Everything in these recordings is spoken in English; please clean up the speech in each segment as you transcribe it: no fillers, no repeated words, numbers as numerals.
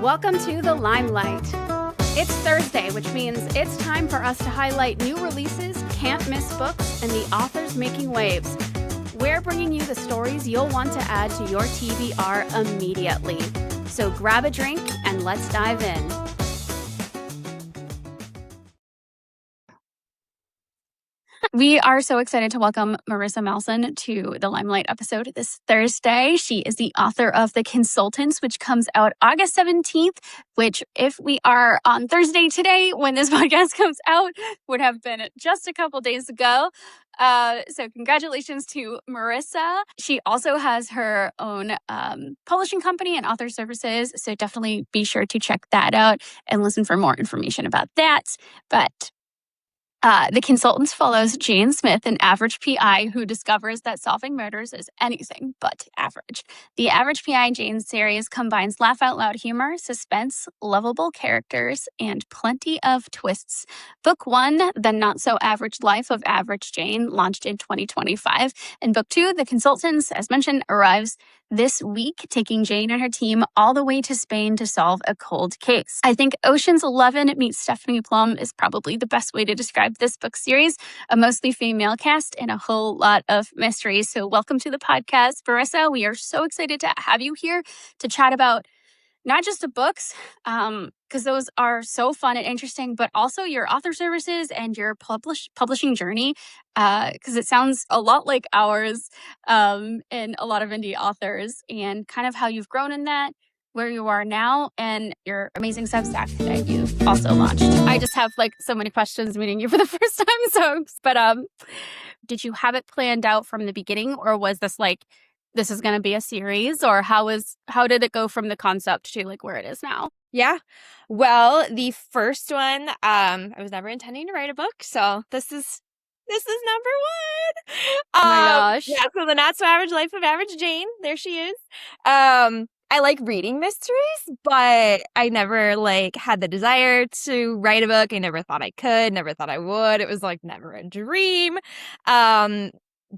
Welcome to the Limelight. It's Thursday, which means it's time for us to highlight new releases, can't miss books, and the authors making waves. We're bringing you the stories you'll want to add to your TBR immediately. So grab a drink and let's dive in. We are so excited to welcome Marissa Malson to the Limelight episode this Thursday. She is the author of The Consultants, which comes out August 17th, which if we are on Thursday today, when this podcast comes out, would have been just a couple days ago. So congratulations to Marissa. She also has her own publishing company and author services. So definitely be sure to check that out and listen for more information about that. But The Consultants follows Jane Smith, an average PI who discovers that solving murders is anything but average. The Average PI Jane series combines laugh-out-loud humor, suspense, lovable characters, and plenty of twists. Book 1, The Not-So-Average Life of Average Jane, launched in 2025. And Book 2, The Consultants, as mentioned, arrives this week, taking Jane and her team all the way to Spain to solve a cold case. I think Ocean's 11 meets Stephanie Plum is probably the best way to describe this book series, a mostly female cast and a whole lot of mysteries. So welcome to the podcast, Marissa. We are so excited to have you here to chat about not just the books, because those are so fun and interesting, but also your author services and your publishing journey, because it sounds a lot like ours and a lot of indie authors, and kind of how you've grown in that, where you are now, and your amazing Substack that you've also launched. I just have like so many questions meeting you for the first time. But did you have it planned out from the beginning, or was this like, this is going to be a series, or how did it go from the concept to like where it is now? Yeah. Well, the first one, I was never intending to write a book, so this is number one. Oh my gosh. Yeah, so The Not-So-Average Life of Average Jane. There she is. I like reading mysteries, but I never like had the desire to write a book. I never thought I could, never thought I would. It was like never a dream.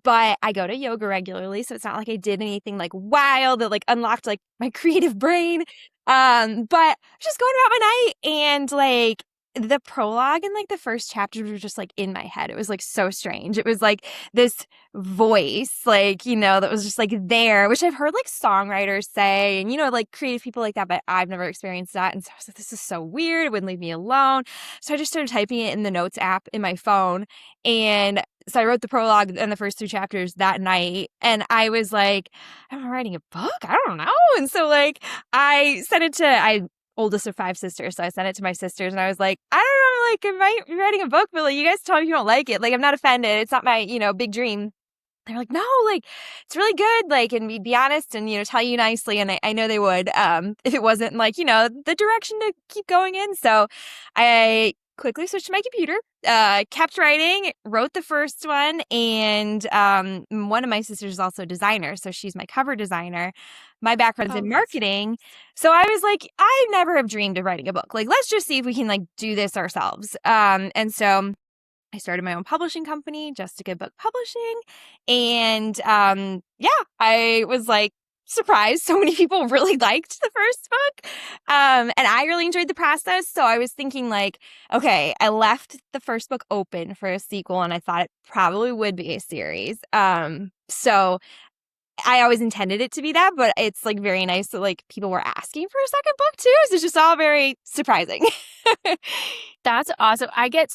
But I go to yoga regularly, so it's not like I did anything like wild that like unlocked like my creative brain. But I was just going about my night, and like the prologue and like the first chapter were just like in my head. It was like so strange. It was like this voice, like, you know, that was just like there, which I've heard like songwriters say, and, you know, like creative people like that, but I've never experienced that. And so I was like, this is so weird. It wouldn't leave me alone. So I just started typing it in the notes app in my phone. And so I wrote the prologue and the first 3 chapters that night. And I was like, am I writing a book? I don't know. And so like I sent it to, oldest of 5 sisters, so I sent it to my sisters, and I was like, I don't know, like, am I writing a book? But like, you guys tell me if you don't like it. Like, I'm not offended. It's not my, you know, big dream. They're like, no, like, it's really good. Like, and we'd be honest and, you know, tell you nicely. And I know they would, if it wasn't like, you know, the direction to keep going in. So I quickly switched to my computer, kept writing, wrote the first one, and one of my sisters is also a designer, so she's my cover designer. My background's in marketing, so I was like, I never have dreamed of writing a book. Like, let's just see if we can like do this ourselves. And so I started my own publishing company, Just a Good Book Publishing, and I was like surprised so many people really liked the first book, and I really enjoyed the process. So I was thinking like, okay, I left the first book open for a sequel, and I thought it probably would be a series. So I always intended it to be that, but it's like very nice that like people were asking for a second book too. So it's just all very surprising. That's awesome. I get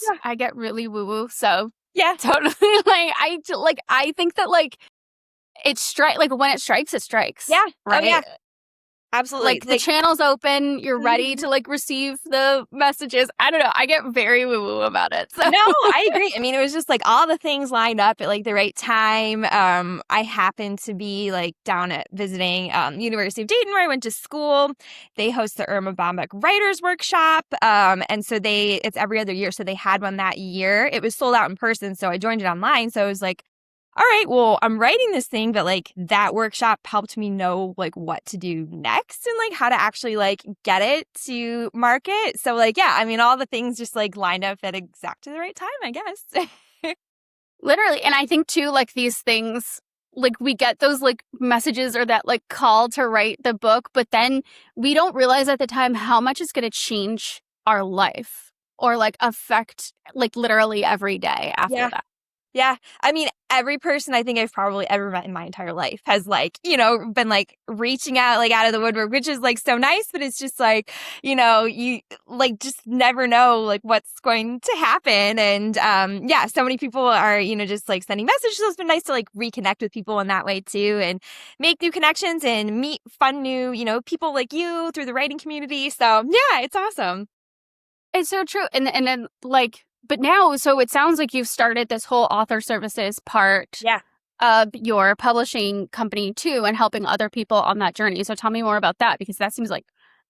really woo woo. So yeah, totally. I think that like when it strikes, it strikes. Yeah. Right. Oh, yeah. Absolutely. Like the channel's open, you're ready to like receive the messages. I don't know. I get very woo-woo about it. So. No, I agree. I mean, it was just like all the things lined up at like the right time. I happened to be like down at visiting University of Dayton, where I went to school. They host the Irma Bombeck Writers Workshop. And so it's every other year. So they had one that year. It was sold out in person, so I joined it online. So I was like, all right, well, I'm writing this thing, but like that workshop helped me know like what to do next and like how to actually like get it to market. So like, yeah, I mean, all the things just like lined up at exactly the right time, I guess. Literally. And I think too, like these things like we get those like messages or that like call to write the book, but then we don't realize at the time how much it's going to change our life or like affect like literally every day after Yeah. that. Yeah. I mean, every person I think I've probably ever met in my entire life has like, been like reaching out like out of the woodwork, which is like so nice, but it's just like, you like just never know like what's going to happen. And yeah, so many people are, just like sending messages. So it's been nice to like reconnect with people in that way too and make new connections and meet fun new, people like you through the writing community. So yeah, it's awesome. It's so true. And then like, but now, so it sounds like you've started this whole author services part Yeah. of your publishing company too, and helping other people on that journey. So tell me more about that, because that seems like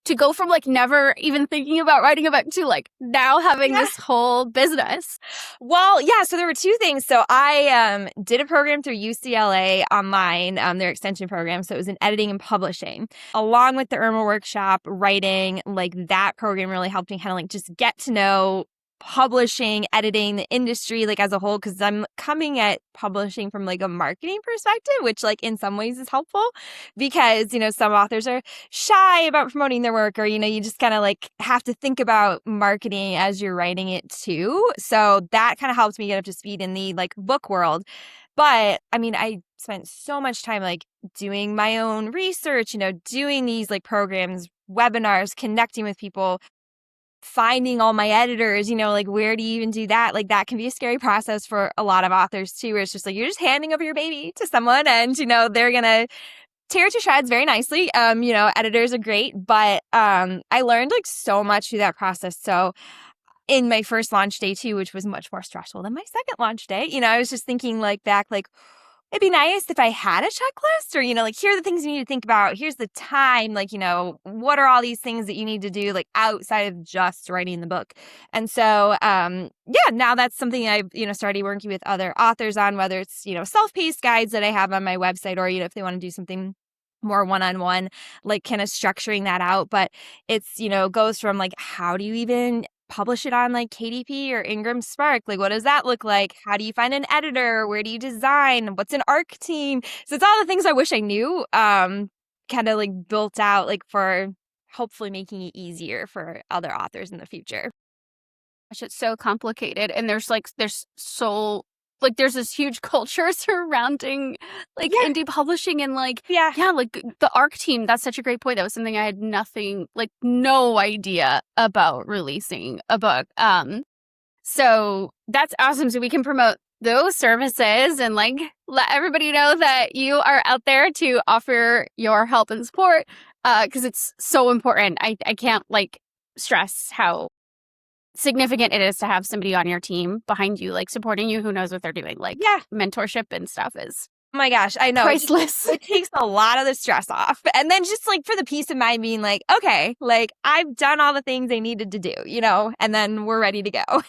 to go from like never even thinking about writing a book to like now having this whole business. Well, yeah, so there were two things. So I did a program through UCLA online, their extension program. So it was in editing and publishing. Along with the Irma workshop, writing, like that program really helped me kind of like just get to know publishing, editing, the industry like as a whole, because I'm coming at publishing from like a marketing perspective, which like in some ways is helpful because, some authors are shy about promoting their work, or, you just kind of like have to think about marketing as you're writing it too. So that kind of helps me get up to speed in the like book world. But I mean, I spent so much time like doing my own research, doing these like programs, webinars, connecting with people, finding all my editors, like where do you even do that? Like that can be a scary process for a lot of authors too, where it's just like you're just handing over your baby to someone and, they're going to tear it to shreds very nicely. Editors are great, but I learned like so much through that process. So in my first launch day too, which was much more stressful than my second launch day, I was just thinking like back, like, it'd be nice if I had a checklist or, like, here are the things you need to think about. Here's the time, like, what are all these things that you need to do, like, outside of just writing the book. And so, yeah, now that's something I've, started working with other authors on, whether it's, self-paced guides that I have on my website or, if they want to do something more one-on-one, like kind of structuring that out. But it's, goes from like, how do you even publish it on like KDP or Ingram Spark? Like, what does that look like? How do you find an editor? Where do you design? What's an ARC team? So it's all the things I wish I knew, kind of like built out like for hopefully making it easier for other authors in the future. It's so complicated. And there's there's this huge culture surrounding like indie publishing and like, like the ARC team. That's such a great point. That was something I had no idea about releasing a book. So that's awesome. So we can promote those services and like let everybody know that you are out there to offer your help and support. Cause it's so important. I can't like stress how significant it is to have somebody on your team behind you, like supporting you, who knows what they're doing. Like mentorship and stuff is, oh my gosh, I know, priceless. It takes a lot of the stress off. And then just like for the peace of mind being like, okay, like I've done all the things I needed to do, and then we're ready to go.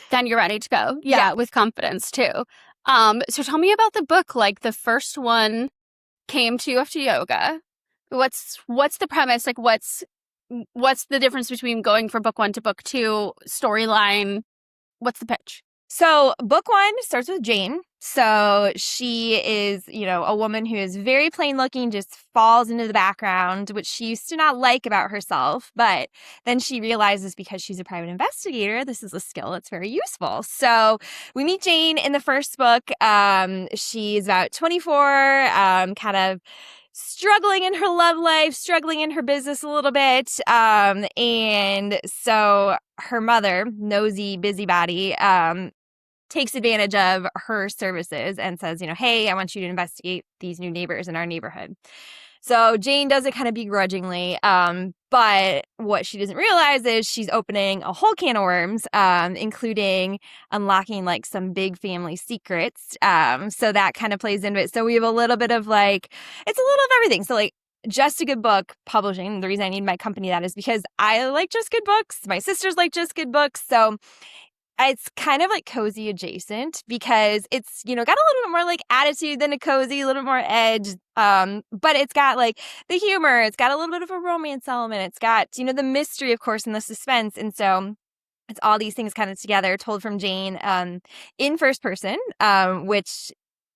Then you're ready to go. Yeah, with confidence too. So tell me about the book. Like the first one came to you after yoga. What's the premise? Like what's the difference between going from book one to book two, storyline? What's the pitch? So book one starts with Jane. So she is, a woman who is very plain looking, just falls into the background, which she used to not like about herself. But then she realizes because she's a private investigator, this is a skill that's very useful. So we meet Jane in the first book. She's about 24, kind of struggling in her love life, struggling in her business a little bit. And so her mother, nosy busybody, takes advantage of her services and says, hey, I want you to investigate these new neighbors in our neighborhood. So Jane does it kind of begrudgingly. But what she doesn't realize is she's opening a whole can of worms, including unlocking like some big family secrets. So that kind of plays into it. So we have a little bit of like, it's a little of everything. So like Just a Good Book publishing, the reason I named my company that is because I like Just Good Books. My sisters like Just Good Books. So it's kind of like cozy adjacent because it's, got a little bit more like attitude than a cozy, a little bit more edge. But it's got like the humor. It's got a little bit of a romance element. It's got, the mystery, of course, and the suspense. And so it's all these things kind of together, told from Jane in first person, which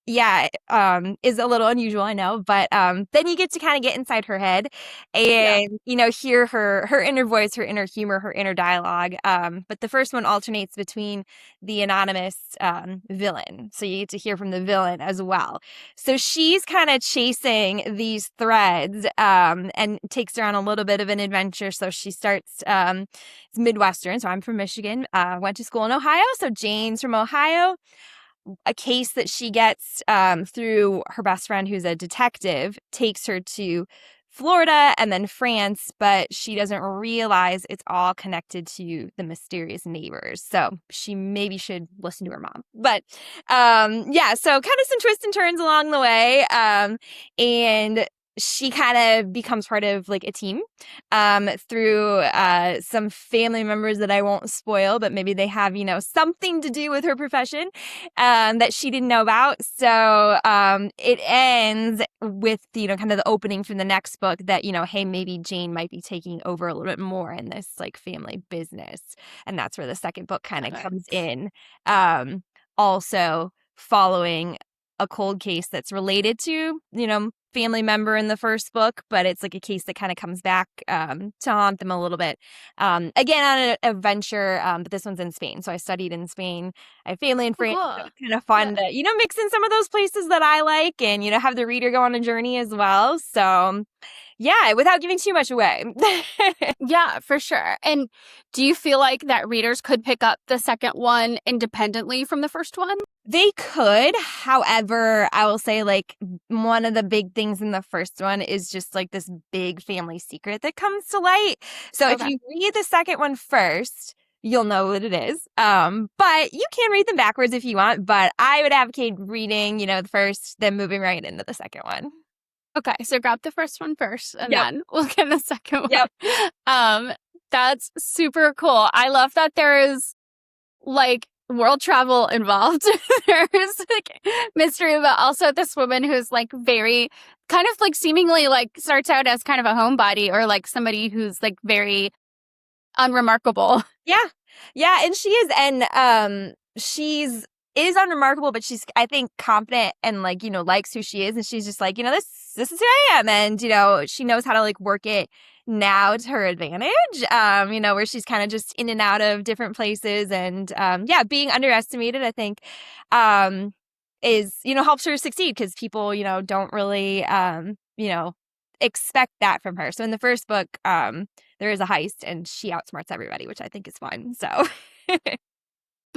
is a little unusual, I know, but then you get to kind of get inside her head Yeah. and hear her inner voice, her inner humor, her inner dialogue. But the first one alternates between the anonymous villain, so you get to hear from the villain as well. So she's kind of chasing these threads, and it takes her on a little bit of an adventure. So she starts it's Midwestern, so I'm from Michigan. Went to school in Ohio, so Jane's from Ohio. A case that she gets through her best friend, who's a detective, takes her to Florida and then France, but she doesn't realize it's all connected to the mysterious neighbors. So she maybe should listen to her mom. But so kind of some twists and turns along the way. And she kind of becomes part of like a team through some family members that I won't spoil, but maybe they have, something to do with her profession that she didn't know about. So it ends with, kind of the opening from the next book that, hey, maybe Jane might be taking over a little bit more in this like family business. And that's where the second book kind of comes in. Also following a cold case that's related to, family member in the first book, but it's like a case that kind of comes back to haunt them a little bit. Again, on an adventure, but this one's in Spain. So I studied in Spain. I have family in France. Cool. So it's kind of fun to, mix in some of those places that I like and, have the reader go on a journey as well. So yeah, without giving too much away. Yeah, for sure. And do you feel like that readers could pick up the second one independently from the first one? They could. However, I will say like one of the big things in the first one is just like this big family secret that comes to light. So if you read the second one first, you'll know what it is. But you can read them backwards if you want. But I would advocate reading, the first, then moving right into the second one. Okay, so grab the first one first, and then we'll get the second one. Yep. That's super cool. I love that there is like world travel involved. There's like mystery, but also this woman who's like very kind of like seemingly like starts out as kind of a homebody or like somebody who's like very unremarkable. Yeah, and she is, and she's is unremarkable, but she's, I think, confident and like, likes who she is. And she's just like, this is who I am. And, she knows how to like work it now to her advantage, where she's kind of just in and out of different places. And being underestimated, I think, is, helps her succeed because people, don't really, expect that from her. So in the first book, there is a heist and she outsmarts everybody, which I think is fun. So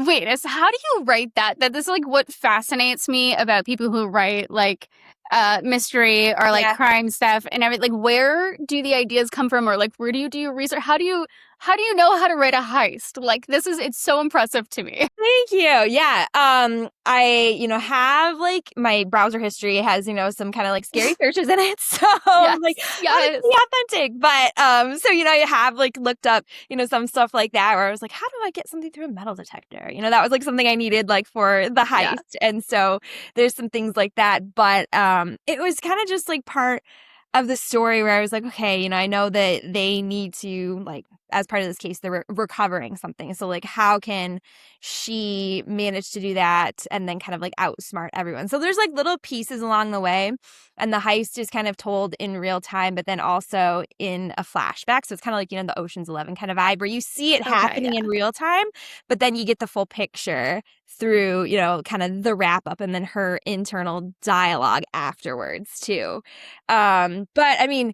Wait, how do you write that? This is like what fascinates me about people who write like mystery or like crime stuff and everything. Like, where do the ideas come from, or like where do you do your research? How do you know how to write a heist? Like, it's so impressive to me. Thank you. Yeah. I, have like my browser history has, some kind of like scary searches in it. So I'm like, yes. authentic. But, so, I have like looked up, some stuff like that where I was like, how do I get something through a metal detector? That was like something I needed like for the heist. Yeah. And so there's some things like that. But, it was kind of just like part of the story where I was like, okay, I know that they need to like, as part of this case, they're recovering something. So like, how can she manage to do that and then kind of like outsmart everyone? So there's like little pieces along the way, and the heist is kind of told in real time, but then also in a flashback. So it's kind of like, the Ocean's 11 kind of vibe where you see it happening in real time, but then you get the full picture through, kind of the wrap up and then her internal dialogue afterwards too. But I mean,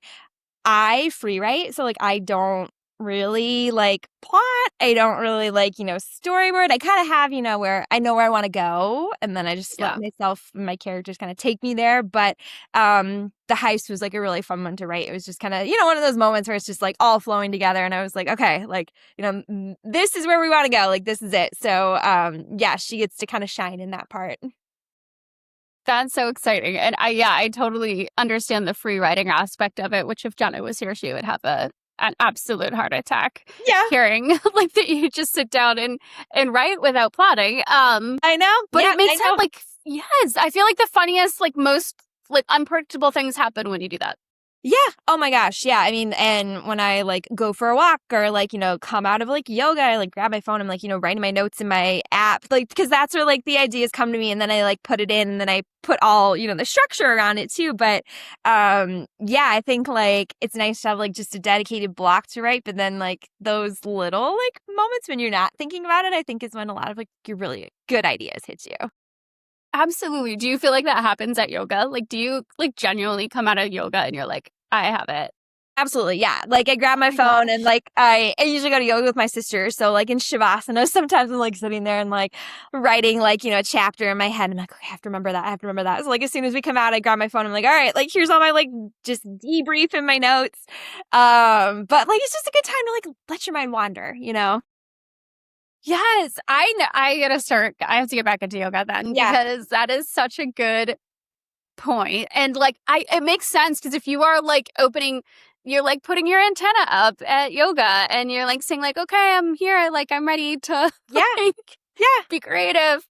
I free write, so like I don't really like plot. I don't really like, storyboard. I kind of have, where I know where I want to go, and then I just let myself and my characters kind of take me there. But the heist was like a really fun one to write. It was just kind of, one of those moments where it's just like all flowing together, and I was like, okay, like, this is where we want to go. Like, this is it. So she gets to kind of shine in that part. That's so exciting. And I totally understand the free writing aspect of it, which if Jenna was here, she would have an absolute heart attack. Yeah. Hearing like that you just sit down and write without plotting. I know. But it makes it like, yes, I feel like the funniest, like most like unpredictable things happen when you do that. Yeah. Oh my gosh. Yeah. I mean, and when I like go for a walk or like, come out of like yoga, I like grab my phone. I'm like, writing my notes in my app, like, because that's where like the ideas come to me and then I like put it in and then I put all, the structure around it too. But yeah, I think like it's nice to have like just a dedicated block to write. But then like those little like moments when you're not thinking about it, I think is when a lot of like your really good ideas hit you. Absolutely. Do you feel like that happens at yoga? Like, do you like genuinely come out of yoga and you're like, I have it? Absolutely, yeah. Like I grab Oh my my phone and gosh. like I usually go to yoga with my sister. So like in Shavasana, sometimes I'm like sitting there and like writing like, a chapter in my head. I'm like, okay, I have to remember that. I have to remember that. So like as soon as we come out, I grab my phone. I'm like, all right, like here's all my like just debrief in my notes. But like it's just a good time to like let your mind wander. Yes, I gotta start. I have to get back into yoga then Yeah. because that is such a good point. And like, it makes sense because if you are like you're like putting your antenna up at yoga and you're like saying like, okay, I'm here. Like, I'm ready to Yeah. like Yeah. be creative.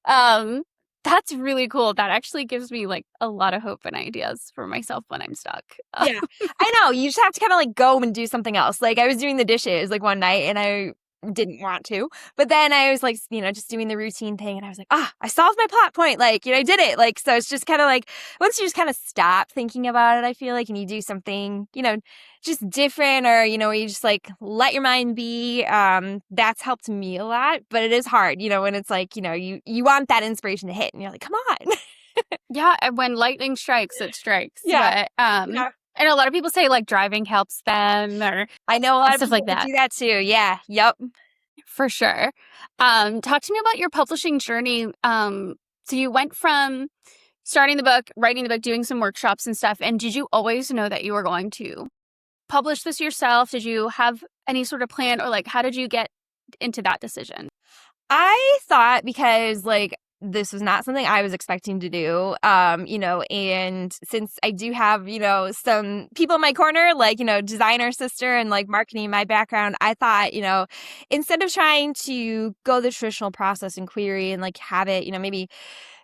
Um, that's really cool. That actually gives me like a lot of hope and ideas for myself when I'm stuck. Yeah. I know. You just have to kind of like go and do something else. Like I was doing the dishes like one night and I didn't want to. But then I was like, just doing the routine thing and I was like, I solved my plot point. Like, I did it. Like, so it's just kind of like once you just kind of stop thinking about it, I feel like, and you do something, just different or, where you just like let your mind be. That's helped me a lot. But it is hard, when it's like, you want that inspiration to hit and you're like, come on. Yeah, and when lightning strikes, it strikes. Yeah. But Yeah. and a lot of people say like driving helps them or I know a lot of stuff people like that that. do that too. Yeah. Yep. For sure. Talk to me about your publishing journey. So you went from starting the book, writing the book, doing some workshops and stuff. And did you always know that you were going to publish this yourself? Did you have any sort of plan or like how did you get into that decision? I thought because like this was not something I was expecting to do, and since I do have, some people in my corner, like, designer sister and like marketing in my background, I thought, instead of trying to go the traditional process and query and like have it, maybe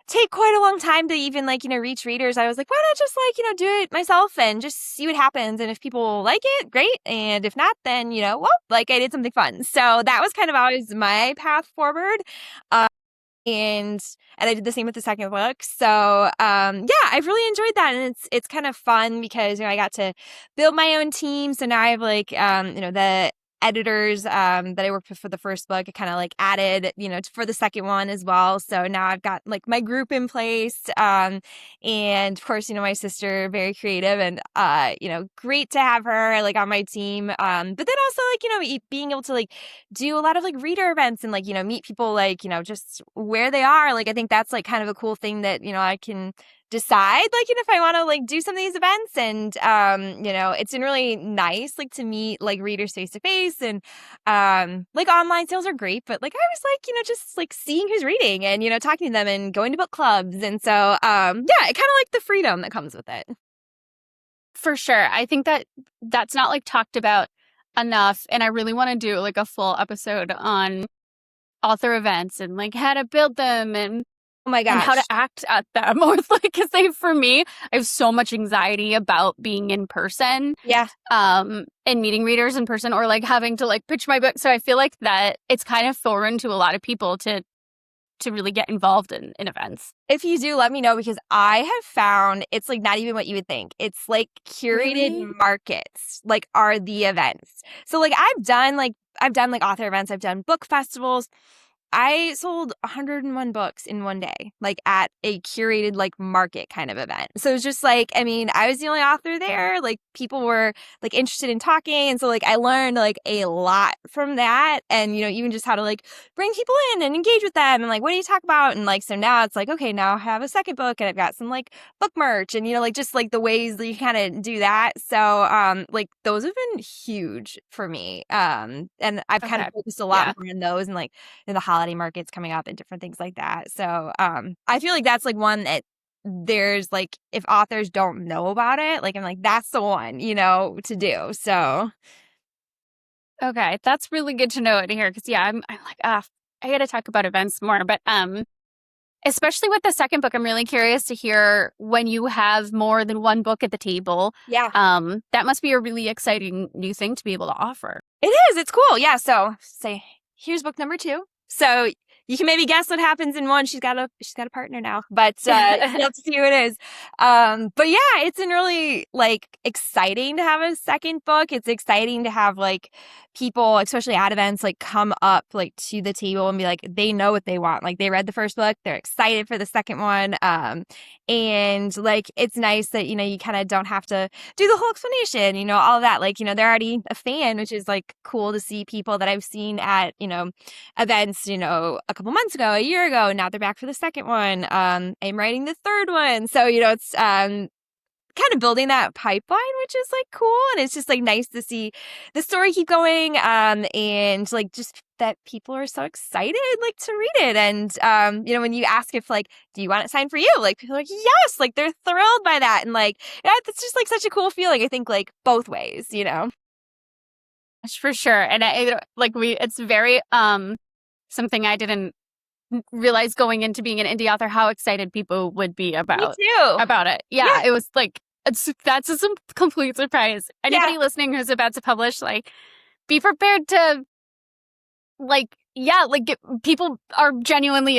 take quite a long time to even like, reach readers. I was like, why not just like, do it myself and just see what happens. And if people like it, great. And if not, then, well, like I did something fun. So that was kind of always my path forward. Um, and I did the same with the second book. So yeah, I've really enjoyed that. And it's kind of fun because, I got to build my own team. So now I have like, the editors that I worked with for the first book, I kind of like added, for the second one as well. So now I've got like my group in place. And of course, my sister, very creative and, great to have her like on my team. But then also like, being able to like do a lot of like reader events and like, meet people like, just where they are. Like, I think that's like kind of a cool thing that, I can decide like, if I want to like do some of these events and, it's been really nice like to meet like readers face to face and, like online sales are great, but like I was like, just like seeing who's reading and, talking to them and going to book clubs. And so, yeah, I kind of like the freedom that comes with it. For sure. I think that that's not like talked about enough. And I really want to do like a full episode on author events and like how to build them Oh my and how to gosh. act at them. Or like, because for me, I have so much anxiety about being in person, Yeah. and meeting readers in person or like having to like pitch my book. So I feel like that it's kind of foreign to a lot of people to really get involved in events. If you do, let me know because I have found it's like not even what you would think. It's like curated Really? markets, like are the events. So like I've done like author events, I've done book festivals. I sold 101 books in one day, like at a curated like market kind of event. So it's just like, I mean, I was the only author there. Like people were like interested in talking. And so like I learned like a lot from that. And, even just how to like bring people in and engage with them and like, what do you talk about? And like, so now it's like, okay, now I have a second book and I've got some like book merch and, like just like the ways that you kind of do that. So, like those have been huge for me. And I've kind of Okay. focused a lot Yeah. more on those and like, the holiday markets coming up and different things like that. So I feel like that's like one that there's like if authors don't know about it, like I'm like that's the one, to do. So Okay. That's really good to know to hear. Cause yeah, I'm like, I got to talk about events more, but, especially with the second book, I'm really curious to hear when you have more than one book at the table. Yeah. That must be a really exciting new thing to be able to offer. It is. It's cool. Yeah. So say, here's book number 2. So you can maybe guess what happens in one. She's got a partner now, but you'll have to see who it is. But yeah, it's been really like exciting to have a second book. It's exciting to have like people, especially at events, like come up like to the table and be like, they know what they want. Like they read the first book, they're excited for the second one. And like it's nice that, you know, you kind of don't have to do the whole explanation, you know, all of that. Like, you know, they're already a fan, which is like cool to see people that I've seen at, you know, events, you know, a couple months ago, a year ago. Now they're back for the second one. I'm writing the third one. So, you know, it's kind of building that pipeline, which is like cool. And it's just like nice to see the story keep going. And like just that people are so excited like to read it. And you know, when you ask if like, do you want it signed for you? Like people are like, yes, like they're thrilled by that. And like, yeah, it's just like such a cool feeling. I think like both ways, you know. For sure. And it's very something I didn't realize going into being an indie author how excited people would be about it. Yeah, it was like that's a complete surprise. Anybody listening who's about to publish, like, be prepared to people are genuinely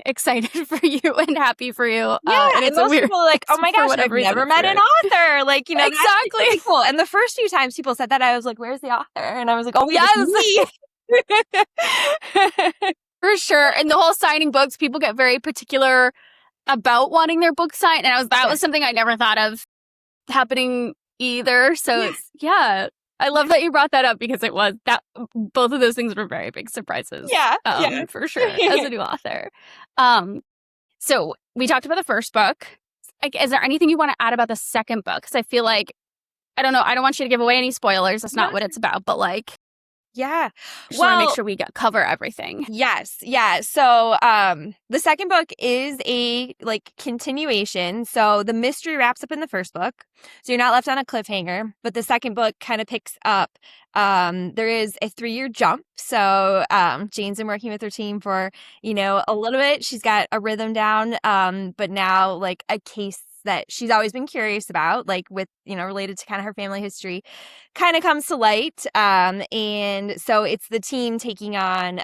excited for you and happy for you. And it's most people are like, oh my gosh, I've never met an author. Like, you know, exactly. Really cool. And the first few times people said that, I was like, where's the author? And I was like, oh, yes. For sure. And the whole signing books, people get very particular about wanting their book signed. And that was something I never thought of happening either. So I love that you brought that up because it was that both of those things were very big surprises. For sure, as a new author. So we talked about the first book. Is there anything you want to add about the second book? Because I feel like, I don't know, I don't want you to give away any spoilers. That's not what it's about, but like, just want to make sure we cover everything. Yes. Yeah. So the second book is a like continuation. So the mystery wraps up in the first book. So you're not left on a cliffhanger, but the second book kind of picks up. There is a 3-year jump. So Jane's been working with her team for, you know, a little bit. She's got a rhythm down, but now like a case that she's always been curious about, like with, you know, related to kind of her family history, kind of comes to light. And so it's the team taking on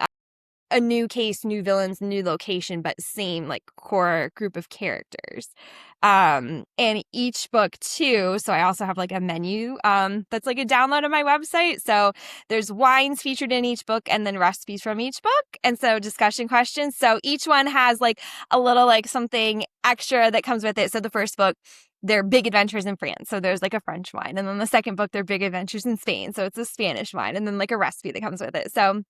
a new case, new villains, new location, but same like core group of characters. And each book too, so I also have like a menu that's like a download on my website. So there's wines featured in each book and then recipes from each book. And so discussion questions. So each one has like a little like something extra that comes with it. So the first book, they're big adventures in France. So there's like a French wine. And then the second book, they're big adventures in Spain. So it's a Spanish wine and then like a recipe that comes with it. So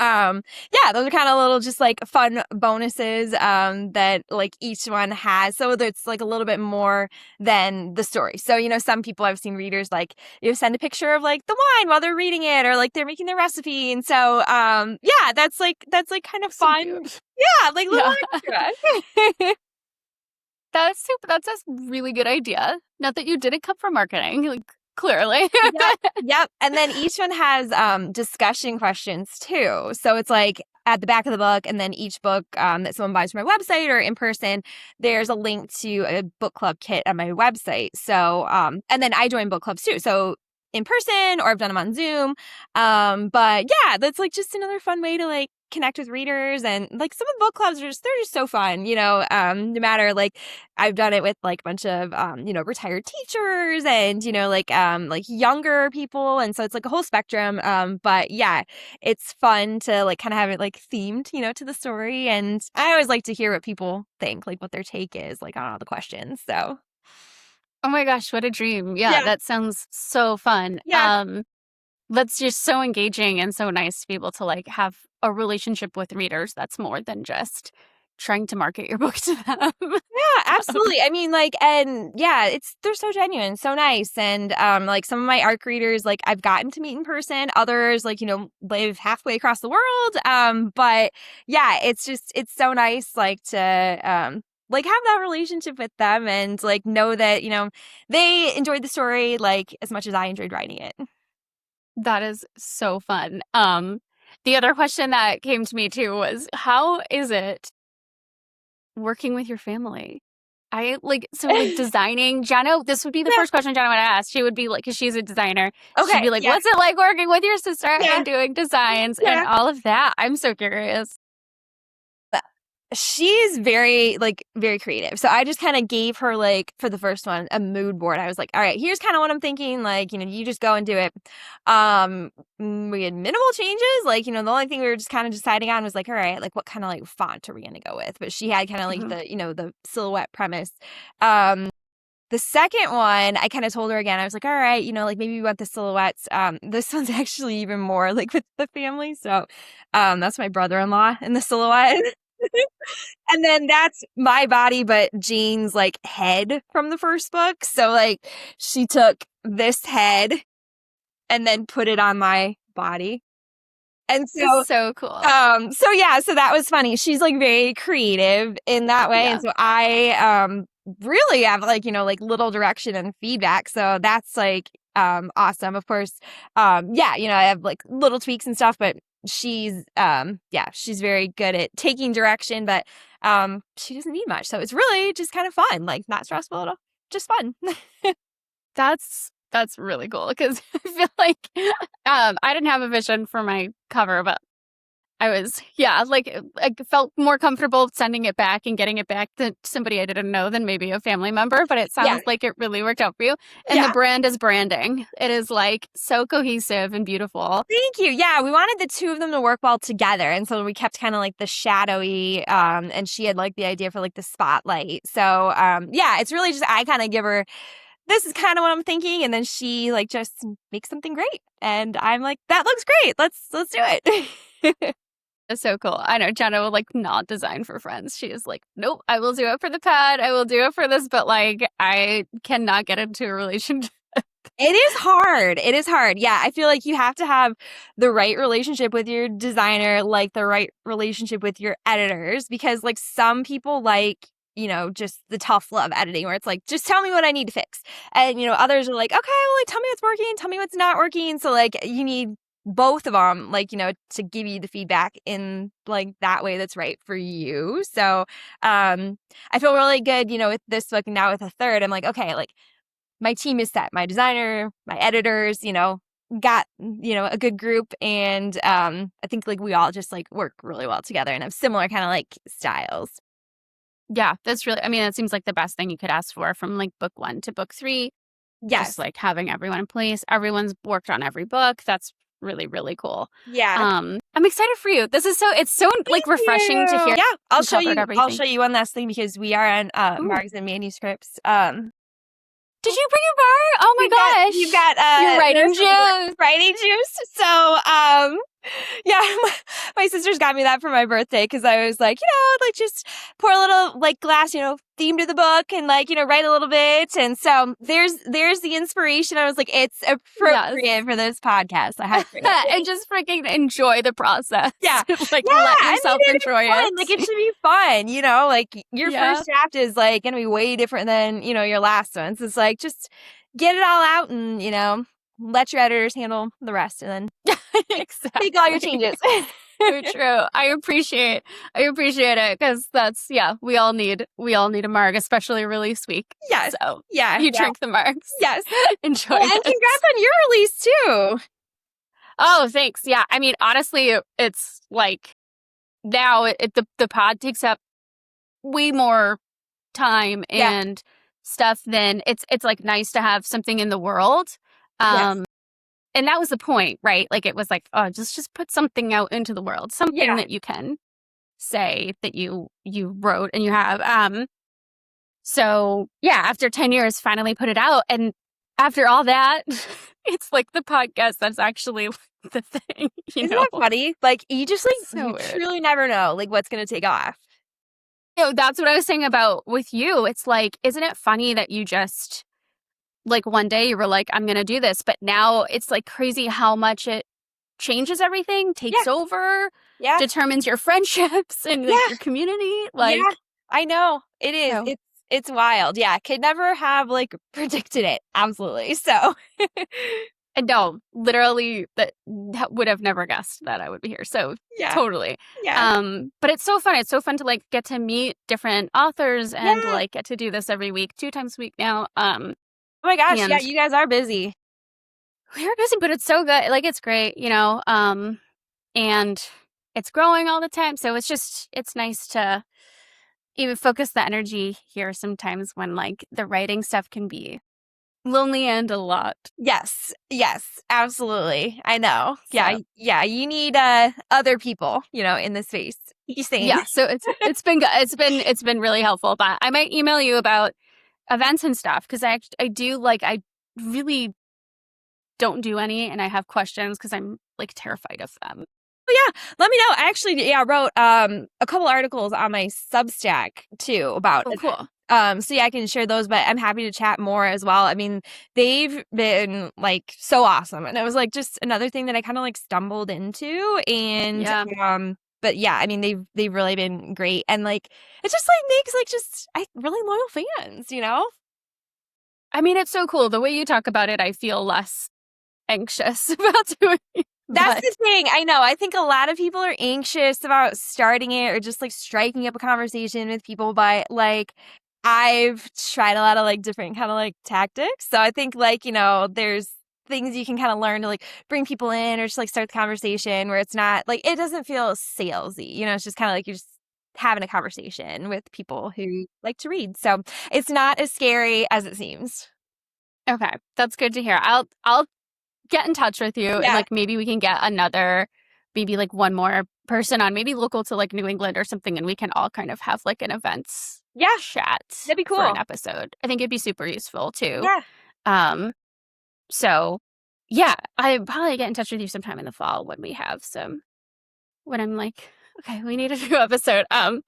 those are kind of little just like fun bonuses that like each one has, so it's like a little bit more than the story. So, you know, some people, I've seen readers like, you know, send a picture of like the wine while they're reading it, or like they're making the recipe, and so that's like kind of fun. Like little extra. That's a really good idea. Not that you didn't come from marketing, like, clearly. Yep. And then each one has discussion questions too. So it's like at the back of the book, and then each book that someone buys from my website or in person, there's a link to a book club kit on my website. So and then I join book clubs too. So in person, or I've done them on Zoom. But yeah, that's like just another fun way to like connect with readers. And like some of the book clubs they're just so fun, you know, no matter, like I've done it with like a bunch of you know, retired teachers and, you know, like younger people, and so it's like a whole spectrum. But yeah, it's fun to like kind of have it like themed, you know, to the story. And I always like to hear what people think, like what their take is like on all the questions. So oh my gosh, what a dream. That sounds so fun. That's just so engaging and so nice to be able to like have a relationship with readers that's more than just trying to market your book to them. Yeah, absolutely. I mean, like, and yeah, they're so genuine, so nice. And like some of my ARC readers, like I've gotten to meet in person. Others, like, you know, live halfway across the world. But yeah, it's so nice, like to like have that relationship with them and like know that, you know, they enjoyed the story like as much as I enjoyed writing it. That is so fun. The other question that came to me too was, how is it working with your family? Designing, Jenna, this would be the first question Jenna would ask. She would be like, because she's a designer. Okay, she'd be like, what's it like working with your sister and doing designs and all of that? I'm so curious. She's very creative. So I just kind of gave her, like, for the first one, a mood board. I was like, all right, here's kind of what I'm thinking. Like, you just go and do it. We had minimal changes. Like, the only thing we were just kind of deciding on was like, all right, like, what kind of like font are we going to go with? But she had kind of like the silhouette premise. The second one, I kind of told her again, I was like, all right, like maybe we want the silhouettes. This one's actually even more like with the family. So that's my brother-in-law in the silhouette. And then that's my body, but Jane's like head from the first book. So like she took this head and then put it on my body. And so cool. So that was funny. She's like very creative in that way. And so I really have like, like little direction and feedback. So that's like awesome. Of course, I have like little tweaks and stuff, but she's very good at taking direction, but she doesn't need much. So it's really just kind of fun, like not stressful at all, just fun. That's really cool, because I feel like I didn't have a vision for my cover, but I felt more comfortable sending it back and getting it back to somebody I didn't know than maybe a family member, but it sounds like it really worked out for you. And the brand is branding. It is like so cohesive and beautiful. Thank you. Yeah, we wanted the two of them to work well together. And so we kept kind of like the shadowy, and she had like the idea for like the spotlight. So it's really just, I kind of give her, this is kind of what I'm thinking, and then she like just makes something great, and I'm like, that looks great. Let's do it. It's so cool. I know Jenna will like not design for friends. She is like, nope, I will do it for the pad. I will do it for this, but like I cannot get into a relationship. It is hard. It is hard. Yeah, I feel like you have to have the right relationship with your designer, like the right relationship with your editors, because like some people like, just the tough love editing where it's like, just tell me what I need to fix. And, others are like, okay, well, like, tell me what's working, tell me what's not working. So like you need both of them, like, to give you the feedback in like that way that's right for you. So I feel really good, with this book, and now with a third, I'm like, okay, like my team is set, my designer, my editors, got, a good group. And I think like we all just like work really well together and have similar kind of like styles. Yeah, that's really, that seems like the best thing you could ask for from like book 1 to book 3. Yes. Just like having everyone in place. Everyone's worked on every book. That's really, really cool. Yeah. I'm excited for you. It's so like refreshing to hear. Yeah, I'll show you one last thing, because we are on Margs and Manuscripts. Did you bring a bar? Oh my gosh. You've got your writing juice. So my sisters got me that for my birthday, because I was like, like just pour a little like glass, theme to the book, and like, write a little bit. And so there's the inspiration. I was like, it's appropriate for this podcast. I have to and just freaking enjoy the process. Yeah. Let yourself enjoy it. Like it should be fun, like your first draft is like going to be way different than, your last one. So it's like, just get it all out and, let your editors handle the rest, and then take all your changes. So true. I appreciate it, because that's we all need a Marg, especially release week. Yes. So you drink the Margs. Yes. Enjoy. And congrats on your release too. Oh, thanks. Yeah. Honestly, it's like now the pod takes up way more time and stuff than it's like nice to have something in the world. And that was the point, right? Like it was like, oh, just put something out into the world, something that you can say that you wrote and you have. So after 10 years, finally put it out, and after all that, it's like the podcast that's actually the thing. Isn't that funny? Like you just like you truly never know like what's gonna take off. That's what I was saying about with you. It's like, isn't it funny that you just like one day you were like, I'm going to do this. But now it's like crazy how much it changes everything, takes over, determines your friendships and like, your community. Like, I know it is. It's wild. Yeah. Could never have like predicted it. Absolutely. So No, literally, that would have never guessed that I would be here. So Yeah. totally. Yeah. But it's so fun. It's so fun to like get to meet different authors and Yeah. like get to do this every week, 2 times a week now. Oh my gosh, yeah, and you guys are busy. we're busy, but it's so good. Like it's great, and it's growing all the time. So it's nice to even focus the energy here sometimes when like the writing stuff can be lonely and a lot. Yes, absolutely. I know. So. Yeah, you need other people, in the space. You sane. Yeah, so it's been good. It's been really helpful. But I might email you about events and stuff because I really don't do any, and I have questions because I'm like terrified of them. Oh yeah, let me know. I actually wrote a couple articles on my Substack too about Oh, cool. so yeah, I can share those, but I'm happy to chat more as well. I mean, they've been like so awesome, and it was like just another thing that I kind of like stumbled into, and but yeah, I mean they've really been great, and like it just like makes like just really loyal fans, I mean, it's so cool the way you talk about it. I feel less anxious about doing it. That's the thing. I know. I think a lot of people are anxious about starting it or just like striking up a conversation with people, but like I've tried a lot of like different kind of like tactics. So I think like, there's things you can kind of learn to like bring people in or just like start the conversation where it's not like it doesn't feel salesy. It's just kind of like you're just having a conversation with people who like to read. So it's not as scary as it seems. Okay, that's good to hear. I'll get in touch with you and like maybe we can get maybe like one more person on, maybe local to like New England or something, and we can all kind of have like an events chat. That'd be cool for an episode. I think it'd be super useful too. Yeah. So yeah, I'll probably get in touch with you sometime in the fall when I'm like, okay, we need a new episode. But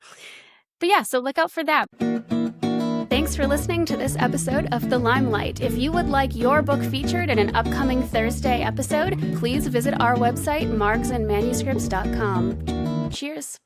yeah, so look out for that. Thanks for listening to this episode of The Limelight. If you would like your book featured in an upcoming Thursday episode, please visit our website, margsandmanuscripts.com. Cheers.